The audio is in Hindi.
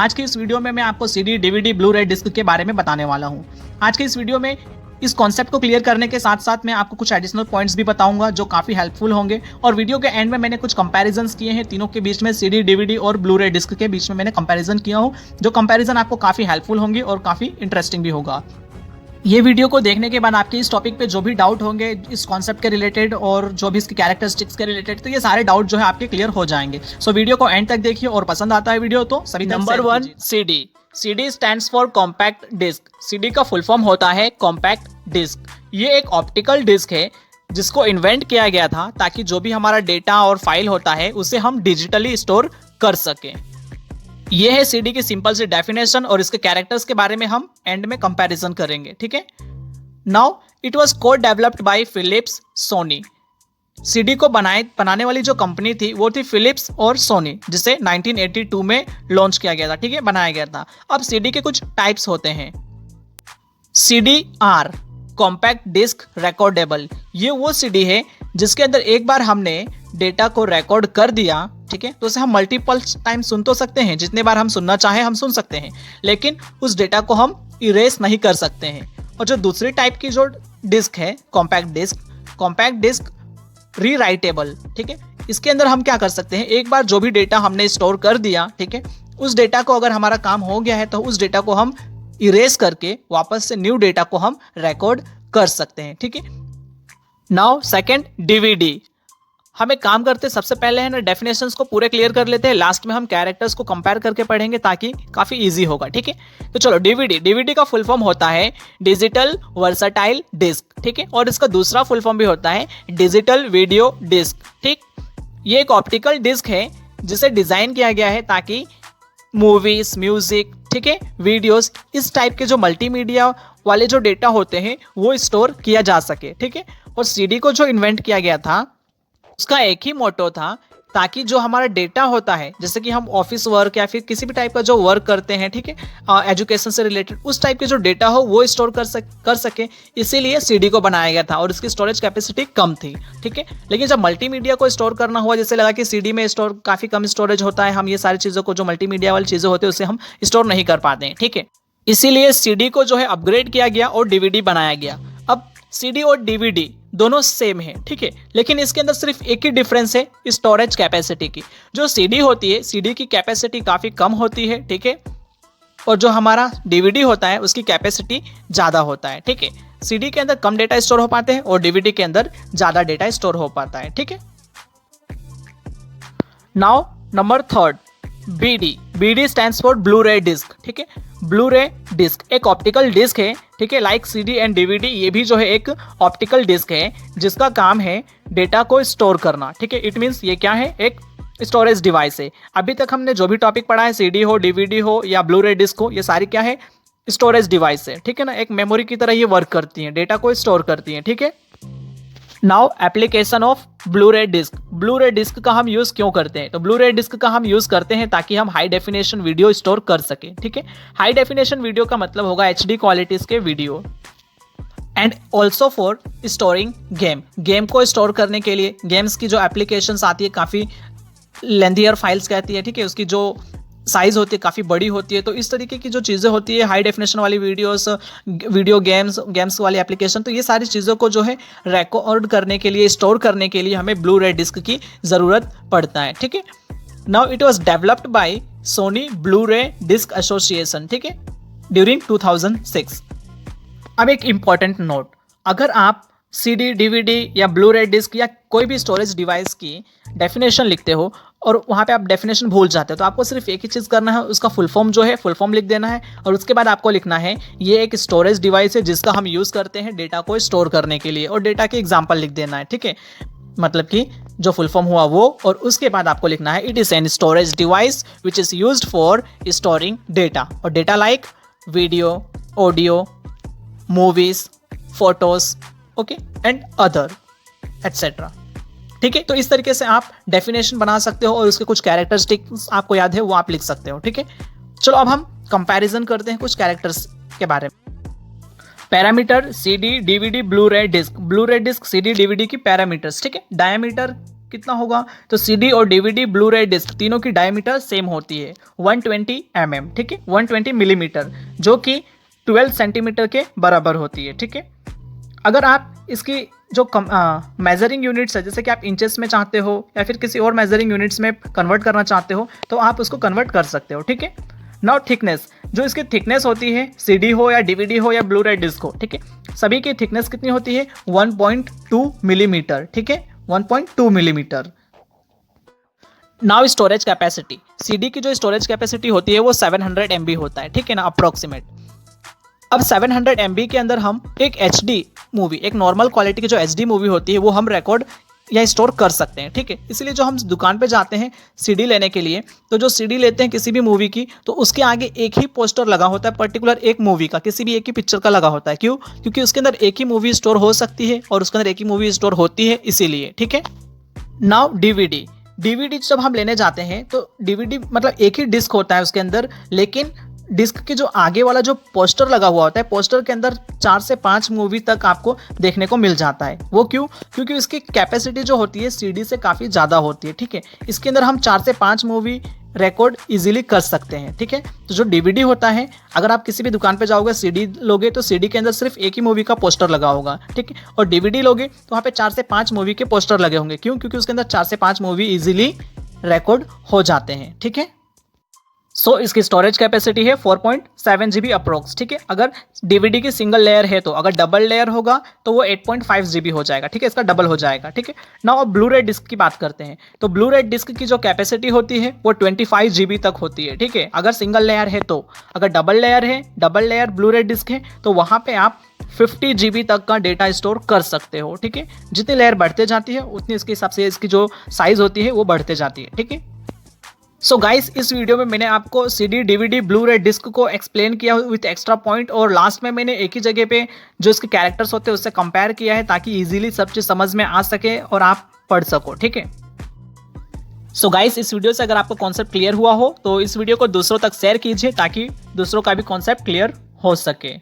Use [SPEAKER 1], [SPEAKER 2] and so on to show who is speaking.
[SPEAKER 1] आज की इस वीडियो में मैं आपको सीडी, डीवीडी, ब्लू रे डिस्क के बारे में बताने वाला हूँ। आज की इस वीडियो में इस कॉन्सेप्ट को क्लियर करने के साथ साथ मैं आपको कुछ एडिशनल पॉइंट्स भी बताऊंगा जो काफ़ी हेल्पफुल होंगे, और वीडियो के एंड में मैंने कुछ कंपैरिजंस किए हैं तीनों के बीच में, सीडी, डीवीडी और ब्लू रे डिस्क के बीच में मैंने कंपैरिजन किया हूँ, जो कंपैरिजन आपको काफ़ी हेल्पफुल होंगे और काफ़ी इंटरेस्टिंग भी होगा। ये वीडियो को देखने के बाद आपके इस टॉपिक पे जो भी डाउट होंगे इस कॉन्सेप्ट के रिलेटेड और जो भी इसकी कैरेक्टरिस्टिक्स के रिलेटेड, तो ये सारे डाउट जो है आपके क्लियर हो जाएंगे। सो वीडियो को एंड तक देखिए, और पसंद आता है वीडियो तो सभी
[SPEAKER 2] number 1, CD. CD stands for compact disc. CD का फुल फॉर्म होता है कॉम्पैक्ट डिस्क। ये एक ऑप्टिकल डिस्क है जिसको इन्वेंट किया गया था ताकि जो भी हमारा डेटा और फाइल होता है उसे हम डिजिटली स्टोर कर सकें। ये है सीडी की सिंपल सी डेफिनेशन, और इसके कैरेक्टर्स के बारे में हम एंड में कंपैरिजन करेंगे, ठीक है। Now it was co developed by Philips Sony. CD को बनाने वाली जो कंपनी थी वो थी फिलिप्स और सोनी, जिसे 1982 में लॉन्च किया गया था, ठीक है, बनाया गया था। अब सीडी के कुछ टाइप्स होते हैं। CD R, compact disc recordable. ये वो सीडी है जिसके अंदर एक बार हमने डेटा को रिकॉर्ड कर दिया, ठीक है, तो उसे हम मल्टीपल टाइम सुन तो सकते हैं, जितने बार हम सुनना चाहें हम सुन सकते हैं, लेकिन उस डेटा को हम इरेज नहीं कर सकते हैं। और जो दूसरी टाइप की जो डिस्क है कॉम्पैक्ट डिस्क रीराइटेबल, ठीक है, इसके अंदर हम क्या कर सकते हैं, एक बार जो भी डेटा हमने स्टोर कर दिया, ठीक है, उस डेटा को अगर हमारा काम हो गया है तो उस डेटा को हम इरेज करके वापस से न्यू डेटा को हम रिकॉर्ड कर सकते हैं, ठीक है। Now second, DVD. हम एक काम करते हैं, सबसे पहले है ना डेफिनेशंस को पूरे क्लियर कर लेते हैं, लास्ट में हम कैरेक्टर्स को कंपेयर करके पढ़ेंगे ताकि काफी इजी होगा, ठीक है। तो चलो, डीवीडी का फुल फॉर्म होता है डिजिटल वर्सटाइल डिस्क, ठीक है, और इसका दूसरा फुल फॉर्म भी होता है डिजिटल वीडियो डिस्क, ठीक। ये एक ऑप्टिकल डिस्क है जिसे डिजाइन किया गया है ताकि मूवीज, म्यूजिक, ठीक है, वीडियोस, इस टाइप के जो मल्टीमीडिया वाले जो डेटा होते हैं वो स्टोर किया जा सके, ठीक है। और सीडी को जो इन्वेंट किया गया था उसका एक ही मोटो था, ताकि जो हमारा डेटा होता है, जैसे कि हम ऑफिस वर्क या फिर किसी भी टाइप का जो वर्क करते हैं, ठीक है, एजुकेशन से रिलेटेड, उस टाइप के जो डेटा हो वो स्टोर कर सके, इसीलिए सीडी को बनाया गया था, और इसकी स्टोरेज कैपेसिटी कम थी, ठीक है। लेकिन जब मल्टीमीडिया को स्टोर करना हुआ, जैसे लगा कि सीडी में काफ़ी कम स्टोरेज होता है, हम ये सारी चीज़ों को, जो मल्टीमीडिया वाली चीज़ें होती है उसे हम स्टोर नहीं कर पाते हैं, ठीक है, इसीलिए सीडी को जो है अपग्रेड किया गया और डीवीडी बनाया गया। अब सीडी और डीवीडी दोनों सेम है, ठीक है, लेकिन इसके अंदर सिर्फ एक ही डिफरेंस है स्टोरेज कैपेसिटी की। जो सीडी होती है, सीडी की कैपेसिटी काफ़ी कम होती है, ठीक है, और जो हमारा डीवीडी होता है उसकी कैपेसिटी ज़्यादा होता है, ठीक है। सीडी के अंदर कम डेटा स्टोर हो पाते हैं और डीवीडी के अंदर ज़्यादा डेटा स्टोर हो पाता है, ठीक है। Now number 3, BD stands for Blu-ray disc, ठीक है। ब्लू रे डिस्क एक ऑप्टिकल डिस्क है, ठीक है, लाइक सीडी एंड डीवीडी, ये भी जो है एक ऑप्टिकल डिस्क है जिसका काम है डेटा को स्टोर करना, ठीक है। इट मीन्स ये क्या है, एक स्टोरेज डिवाइस है। अभी तक हमने जो भी टॉपिक पढ़ा है, सीडी हो, डीवीडी हो या ब्लू रे डिस्क हो, ये सारी क्या है, स्टोरेज डिवाइस है, ठीक है ना, एक मेमोरी की तरह ये वर्क करती है, डेटा को स्टोर करती है, ठीक है। नाउ एप्लीकेशन ऑफ ब्लू रे डिस्क। ब्लू रे डिस्क का हम यूज़ क्यों करते हैं, तो ब्लू रे डिस्क का हम यूज़ करते हैं ताकि हम हाई डेफिनेशन वीडियो स्टोर कर सकें, ठीक है। हाई डेफिनेशन वीडियो का मतलब होगा HD क्वालिटीज़ के video, and also for storing game को स्टोर करने के लिए, गेम्स की जो एप्लीकेशंस आती है काफ़ी लेंथियर फाइल्स कहती है, ठीक है, उसकी जो साइज़ होती है काफ़ी बड़ी होती है, तो इस तरीके की जो चीज़ें होती है, हाई डेफिनेशन वाली वीडियो गेम्स वाली एप्लीकेशन, तो ये सारी चीज़ों को जो है रिकॉर्ड करने के लिए, स्टोर करने के लिए हमें ब्लू रे डिस्क की ज़रूरत पड़ता है, ठीक है। Now it was developed by Sony Blu-ray disc association, ठीक है, ड्यूरिंग 2006। अब एक इम्पॉर्टेंट नोट, अगर आप सीडी, डीवीडी या ब्लू रे डिस्क या कोई भी स्टोरेज डिवाइस की डेफिनेशन लिखते हो और वहाँ पे आप डेफिनेशन भूल जाते हो, तो आपको सिर्फ एक ही चीज़ करना है, उसका फुल फॉर्म जो है फुल फॉर्म लिख देना है, और उसके बाद आपको लिखना है ये एक स्टोरेज डिवाइस है जिसका हम यूज़ करते हैं डेटा को स्टोर करने के लिए, और डेटा के एग्जाम्पल लिख देना है, ठीक है, मतलब कि जो फुल फॉर्म हुआ वो, और उसके बाद आपको लिखना है it is an storage device which is used for storing data, और data like video, audio, movies, photos, okay, and other et cetera, ठीक है। तो इस तरीके से आप डेफिनेशन बना सकते हो और उसके कुछ कैरेक्टरिस्टिक्स आपको याद है वो आप लिख सकते हो, ठीक है। चलो अब हम कंपैरिजन करते हैं कुछ कैरेक्टर्स के बारे में। पैरामीटर सीडी, डीवीडी, ब्लू रे डिस्क, सीडी, डीवीडी की पैरामीटर्स, ठीक है। डायमीटर
[SPEAKER 1] कितना होगा, तो सीडी और डीवीडी ब्लू रे डिस्क तीनों की डायमीटर सेम होती है 120 mm, ठीक है, 120 मिलीमीटर, जो कि 12 सेंटीमीटर के बराबर होती है, ठीक है। अगर आप इसकी जो मेजरिंग यूनिट्स है, जैसे कि आप इंचेस में चाहते हो या फिर किसी और मेजरिंग यूनिट्स में कन्वर्ट करना चाहते हो, तो आप उसको कन्वर्ट कर सकते हो, ठीक है। नाउ थिकनेस, जो इसकी थिकनेस होती है, सीडी हो या डीवीडी हो या ब्लू रे डिस्क हो, ठीक है, सभी की थिकनेस कितनी होती है 1.2 मिलीमीटर, ठीक है, 1.2 millimetre. Now storage capacity, CD की जो स्टोरेज कैपेसिटी होती है वो 700 MB होता है, ठीक है ना, अप्रोक्सीमेट। अब 700 MB के अंदर हम एक HD मूवी, एक नॉर्मल क्वालिटी की जो HD मूवी होती है वो हम रिकॉर्ड या स्टोर कर सकते हैं, ठीक है। इसलिए जो हम दुकान पे जाते हैं सीडी लेने के लिए, तो जो सीडी लेते हैं किसी भी मूवी की, तो उसके आगे एक ही पोस्टर लगा होता है, पर्टिकुलर एक मूवी का, किसी भी एक ही पिक्चर का लगा होता है। क्यों? क्योंकि उसके अंदर एक ही मूवी स्टोर हो सकती है और उसके अंदर एक ही मूवी स्टोर होती है, इसीलिए, ठीक है। नाउ डीवीडी, डीवीडी जब हम लेने जाते हैं तो डीवीडी मतलब एक ही डिस्क होता है उसके अंदर, लेकिन डिस्क के जो आगे वाला जो पोस्टर लगा हुआ होता है, पोस्टर के अंदर 4 से 5 मूवी तक आपको देखने को मिल जाता है। वो क्यों? क्योंकि इसकी कैपेसिटी जो होती है सीडी से काफ़ी ज़्यादा होती है, ठीक है। इसके अंदर हम 4 से 5 मूवी रिकॉर्ड इजीली कर सकते हैं, ठीक है। तो जो डीवीडी होता है, अगर आप किसी भी दुकान पे जाओगे सीडी लोगे तो सीडी के अंदर सिर्फ एक ही मूवी का पोस्टर लगा होगा, ठीक है। और डीवीडी लोगे तो वहाँ पे 4 से 5 मूवी के पोस्टर लगे होंगे। क्यों? क्योंकि उसके अंदर 4 से 5 मूवी इजीली रिकॉर्ड हो जाते हैं, ठीक है। सो इसकी स्टोरेज कैपेसिटी है 4.7 GB अप्रोक्स, ठीक है। अगर डीवीडी की सिंगल लेयर है तो अगर डबल लेयर होगा तो वो 8.5 GB हो जाएगा, ठीक है, इसका डबल हो जाएगा, ठीक है। नाउ अब ब्लू रे डिस्क की बात करते हैं, तो ब्लू रे डिस्क की जो कैपेसिटी होती है वो 25 GB तक होती है, ठीक है, अगर सिंगल लेयर है तो। अगर डबल लेयर है, डबल लेयर ब्लू रे डिस्क है, तो वहाँ पे आप 50 GB तक का डेटा स्टोर कर सकते हो, ठीक है। जितनी लेयर बढ़ते जाती है उतनी इसके हिसाब से इसकी जो साइज होती है वो बढ़ते जाती है, ठीक है। सो गाइस, इस वीडियो में मैंने आपको सीडी डीवीडी ब्लू रे डिस्क को एक्सप्लेन किया विथ एक्स्ट्रा पॉइंट, और लास्ट में मैंने एक ही जगह पे जो इसके कैरेक्टर्स होते हैं उससे कंपेयर किया है ताकि इजीली सब चीज़ समझ में आ सके और आप पढ़ सको, ठीक है। सो गाइस, इस वीडियो से अगर आपको कॉन्सेप्ट क्लियर हुआ हो तो इस वीडियो को दूसरों तक शेयर कीजिए ताकि दूसरों का भी कॉन्सेप्ट क्लियर हो सके।